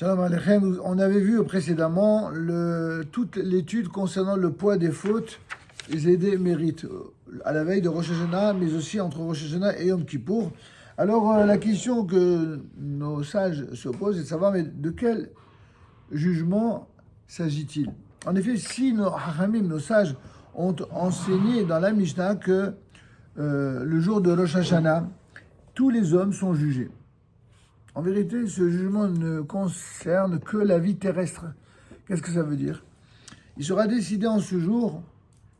Shalom Aleichem, on avait vu précédemment toute l'étude concernant le poids des fautes et des mérites, à la veille de Rosh Hashanah, mais aussi entre Rosh Hashanah et Yom Kippour. Alors la question que nos sages se posent est de savoir, mais de quel jugement s'agit-il? En effet, si nos hachamim, nos sages, ont enseigné dans la Mishnah que le jour de Rosh Hashanah, tous les hommes sont jugés. En vérité, ce jugement ne concerne que la vie terrestre. Qu'est-ce que ça veut dire? Il sera décidé en ce jour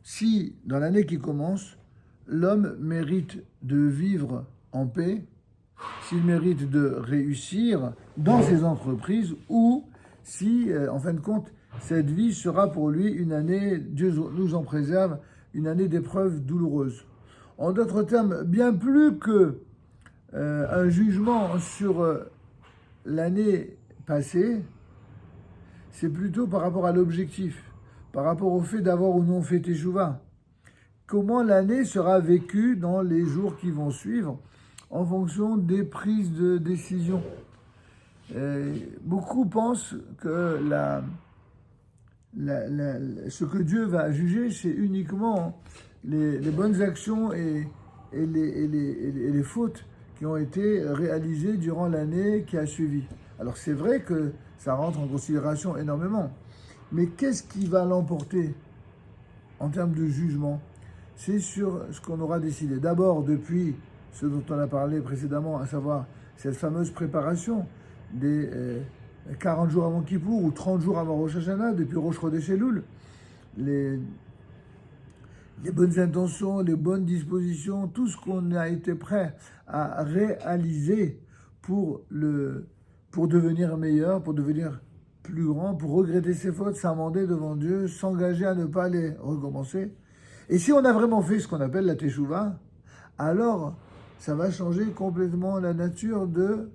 si, dans l'année qui commence, l'homme mérite de vivre en paix, s'il mérite de réussir dans ses entreprises, ou si, en fin de compte, cette vie sera pour lui une année, Dieu nous en préserve, une année d'épreuves douloureuses. En d'autres termes, bien plus que un jugement sur l'année passée, c'est plutôt par rapport à l'objectif, par rapport au fait d'avoir ou non fait Teshuvah. Comment l'année sera vécue dans les jours qui vont suivre en fonction des prises de décision. Beaucoup pensent que ce que Dieu va juger, c'est uniquement les bonnes actions et les fautes qui ont été réalisées durant l'année qui a suivi. Alors c'est vrai que ça rentre en considération énormément, mais qu'est-ce qui va l'emporter en termes de jugement? C'est sur ce qu'on aura décidé. D'abord, depuis ce dont on a parlé précédemment, à savoir cette fameuse préparation des 40 jours avant Kippour ou 30 jours avant Rosh Hashanah, depuis Rosh Chodesh Elul, les bonnes intentions, les bonnes dispositions, tout ce qu'on a été prêt à réaliser pour devenir meilleur, pour devenir plus grand, pour regretter ses fautes, s'amender devant Dieu, s'engager à ne pas les recommencer. Et si on a vraiment fait ce qu'on appelle la Teshuvah, alors ça va changer complètement la nature de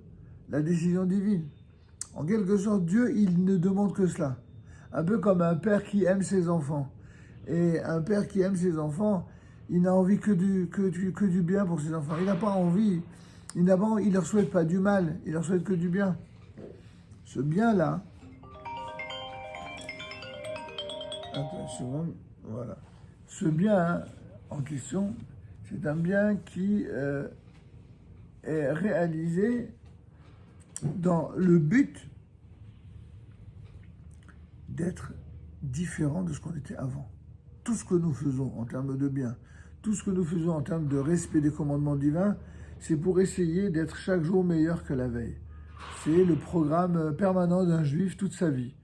la décision divine. En quelque sorte, Dieu, il ne demande que cela. Un peu comme un père qui aime ses enfants. Et un père qui aime ses enfants, il n'a envie que du bien pour ses enfants. Il n'a pas envie, il leur souhaite pas du mal, il leur souhaite que du bien. Ce bien-là, attention, voilà. Ce bien en question, c'est un bien qui est réalisé dans le but d'être différent de ce qu'on était avant. Tout ce que nous faisons en termes de bien, tout ce que nous faisons en termes de respect des commandements divins, c'est pour essayer d'être chaque jour meilleur que la veille. C'est le programme permanent d'un juif toute sa vie.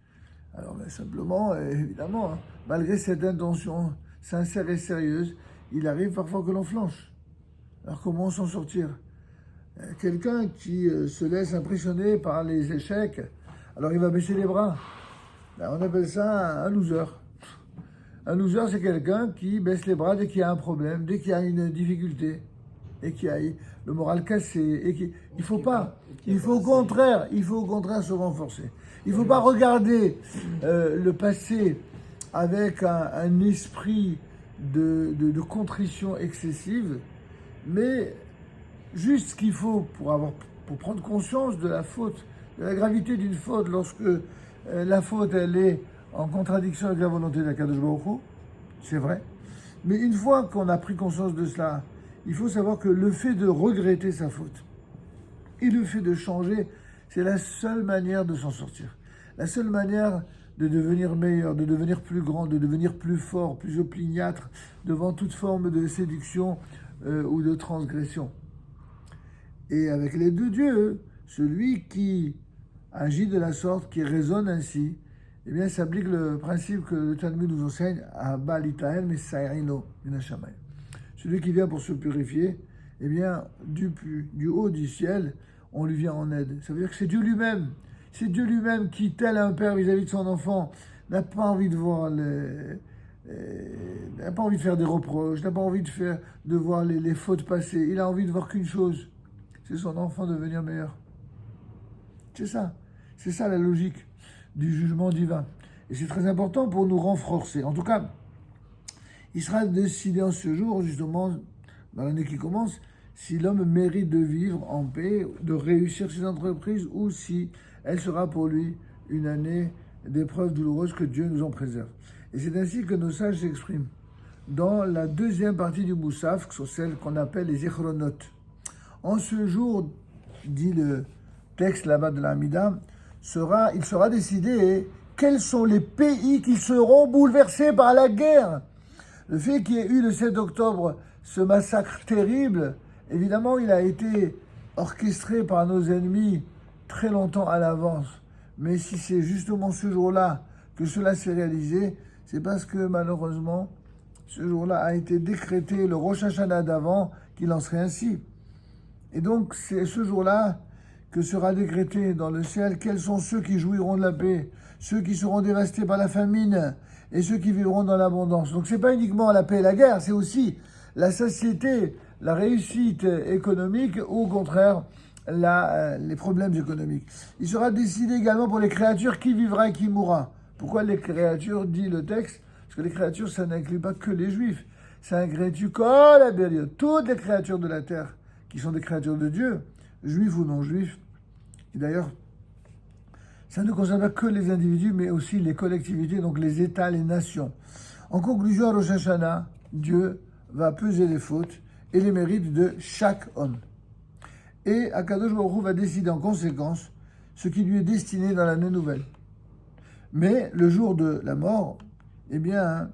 Alors simplement, évidemment, malgré cette intention sincère et sérieuse, il arrive parfois que l'on flanche. Alors comment s'en sortir? Quelqu'un qui se laisse impressionner par les échecs, alors il va baisser les bras. On appelle ça un loser. Un loser, c'est quelqu'un qui baisse les bras dès qu'il y a un problème, dès qu'il y a une difficulté, et qui a le moral cassé. Il faut au contraire se renforcer. Il ne faut pas regarder le passé avec un esprit de contrition excessive, mais juste ce qu'il faut pour prendre conscience de la faute, de la gravité d'une faute, lorsque la faute, elle est en contradiction avec la volonté d'Akadosh Baruch Hu, c'est vrai. Mais une fois qu'on a pris conscience de cela, il faut savoir que le fait de regretter sa faute et le fait de changer, c'est la seule manière de s'en sortir. La seule manière de devenir meilleur, de devenir plus grand, de devenir plus fort, plus opiniâtre devant toute forme de séduction ou de transgression. Et avec l'aide de Dieu, celui qui agit de la sorte, qui raisonne ainsi, eh bien, s'applique le principe que le Talmud nous enseigne à Balitael, mais Saïrino, Minashamay. Celui qui vient pour se purifier, eh bien, du haut du ciel, on lui vient en aide. Ça veut dire que c'est Dieu lui-même. C'est Dieu lui-même qui, tel un père vis-à-vis de son enfant, n'a pas envie de voir n'a pas envie de faire des reproches, n'a pas envie de voir les fautes passées. Il a envie de voir qu'une chose, c'est son enfant devenir meilleur. C'est ça la logique du jugement divin. Et c'est très important pour nous renforcer. En tout cas, il sera décidé en ce jour, justement, dans l'année qui commence, si l'homme mérite de vivre en paix, de réussir ses entreprises, ou si elle sera pour lui une année d'épreuves douloureuses que Dieu nous en préserve. Et c'est ainsi que nos sages s'expriment. Dans la deuxième partie du Moussaf, qui sont celles qu'on appelle les Zichronot. En ce jour, dit le texte là-bas de l'Amida, il sera décidé quels sont les pays qui seront bouleversés par la guerre. Le fait qu'il y ait eu le 7 octobre ce massacre terrible, évidemment, il a été orchestré par nos ennemis très longtemps à l'avance. Mais si c'est justement ce jour-là que cela s'est réalisé, c'est parce que malheureusement, ce jour-là a été décrété, le Rosh Hashanah d'avant, qu'il en serait ainsi. Et donc, c'est ce jour-là que sera décrété dans le ciel quels sont ceux qui jouiront de la paix, ceux qui seront dévastés par la famine et ceux qui vivront dans l'abondance. Donc, ce n'est pas uniquement la paix et la guerre, c'est aussi la satiété, la réussite économique ou au contraire, les problèmes économiques. Il sera décidé également pour les créatures qui vivra et qui mourra. Pourquoi les créatures, dit le texte? Parce que les créatures, ça n'inclut pas que les juifs. Ça inclut toutes les créatures de la terre qui sont des créatures de Dieu, juifs ou non juifs. Et d'ailleurs, ça ne concerne pas que les individus, mais aussi les collectivités, donc les États, les nations. En conclusion, à Rosh Hashanah, Dieu va peser les fautes et les mérites de chaque homme. Et Akadosh Baruch Hu va décider en conséquence ce qui lui est destiné dans l'année nouvelle. Mais le jour de la mort, eh bien,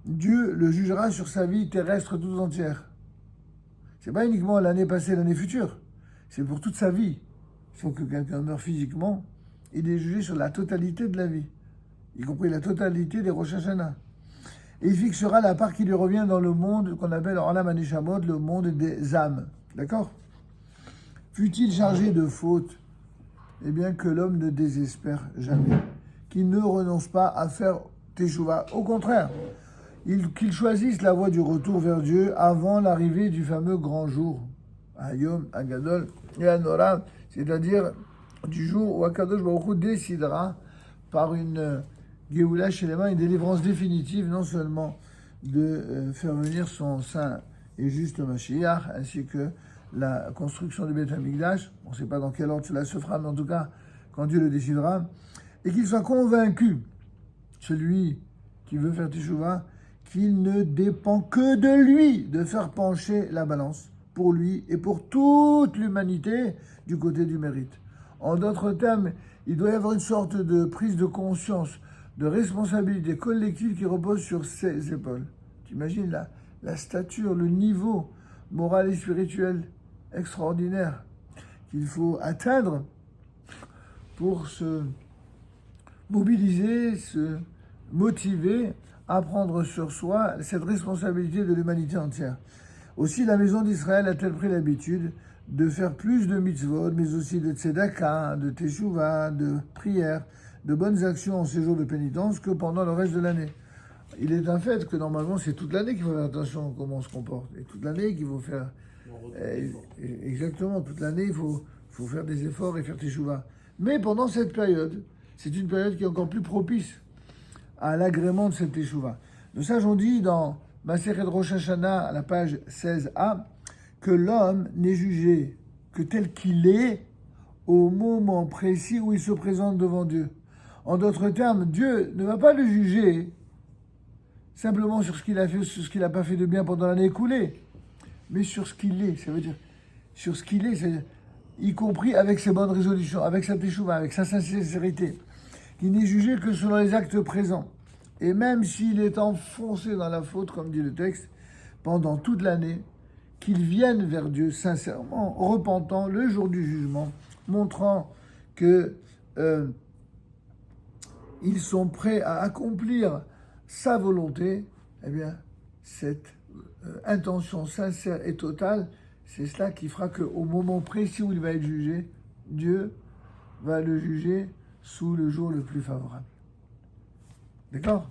Dieu le jugera sur sa vie terrestre toute entière. C'est pas uniquement l'année passée, l'année future. C'est pour toute sa vie. Il faut que quelqu'un meure physiquement, il est jugé sur la totalité de la vie, y compris la totalité des Rosh Hashanah. Et il fixera la part qui lui revient dans le monde qu'on appelle Olam HaNeshamot, le monde des âmes. D'accord? Fut-il chargé de faute, eh bien que l'homme ne désespère jamais, qu'il ne renonce pas à faire Teshuvah. Au contraire, qu'il choisisse la voie du retour vers Dieu avant l'arrivée du fameux grand jour, Hayom, Agadol et Anora, c'est-à-dire du jour où Akadosh Baruch Hu décidera par une Géoula Shelema, une délivrance définitive, non seulement de faire venir son saint et juste Mashiach, ainsi que la construction du Beth Amikdash, on ne sait pas dans quel ordre cela se fera, mais en tout cas, quand Dieu le décidera, et qu'il soit convaincu, celui qui veut faire Teshuvah, qu'il ne dépend que de lui de faire pencher la balance pour lui et pour toute l'humanité du côté du mérite. En d'autres termes, il doit y avoir une sorte de prise de conscience, de responsabilité collective qui repose sur ses épaules. Tu imagines la stature, le niveau moral et spirituel extraordinaire qu'il faut atteindre pour se mobiliser, se motiver à prendre sur soi cette responsabilité de l'humanité entière. Aussi, la maison d'Israël a-t-elle pris l'habitude de faire plus de mitzvot, mais aussi de tzedaka, de teshuvah, de prières, de bonnes actions en ces jours de pénitence que pendant le reste de l'année. Il est un fait que normalement, c'est toute l'année qu'il faut faire attention à comment on se comporte. Et toute l'année qu'il faut faire... exactement, toute l'année, il faut faire des efforts et faire teshuvah. Mais pendant cette période, c'est une période qui est encore plus propice à l'agrément de cette teshuvah. Nos sages ont dit dans Masechet Rosh Hashanah, à la page 16a, que l'homme n'est jugé que tel qu'il est au moment précis où il se présente devant Dieu. En d'autres termes, Dieu ne va pas le juger simplement sur ce qu'il a fait, sur ce qu'il n'a pas fait de bien pendant l'année écoulée, mais sur ce qu'il est. Ça veut dire sur ce qu'il est, c'est-à-dire, y compris avec ses bonnes résolutions, avec sa teshuvah, avec sa sincérité. Il n'est jugé que selon les actes présents. Et même s'il est enfoncé dans la faute, comme dit le texte, pendant toute l'année, qu'il vienne vers Dieu sincèrement, repentant le jour du jugement, montrant que ils sont prêts à accomplir sa volonté. Eh bien, cette intention sincère et totale, c'est cela qui fera qu'au moment précis où il va être jugé, Dieu va le juger sous le jour le plus favorable. D'accord ?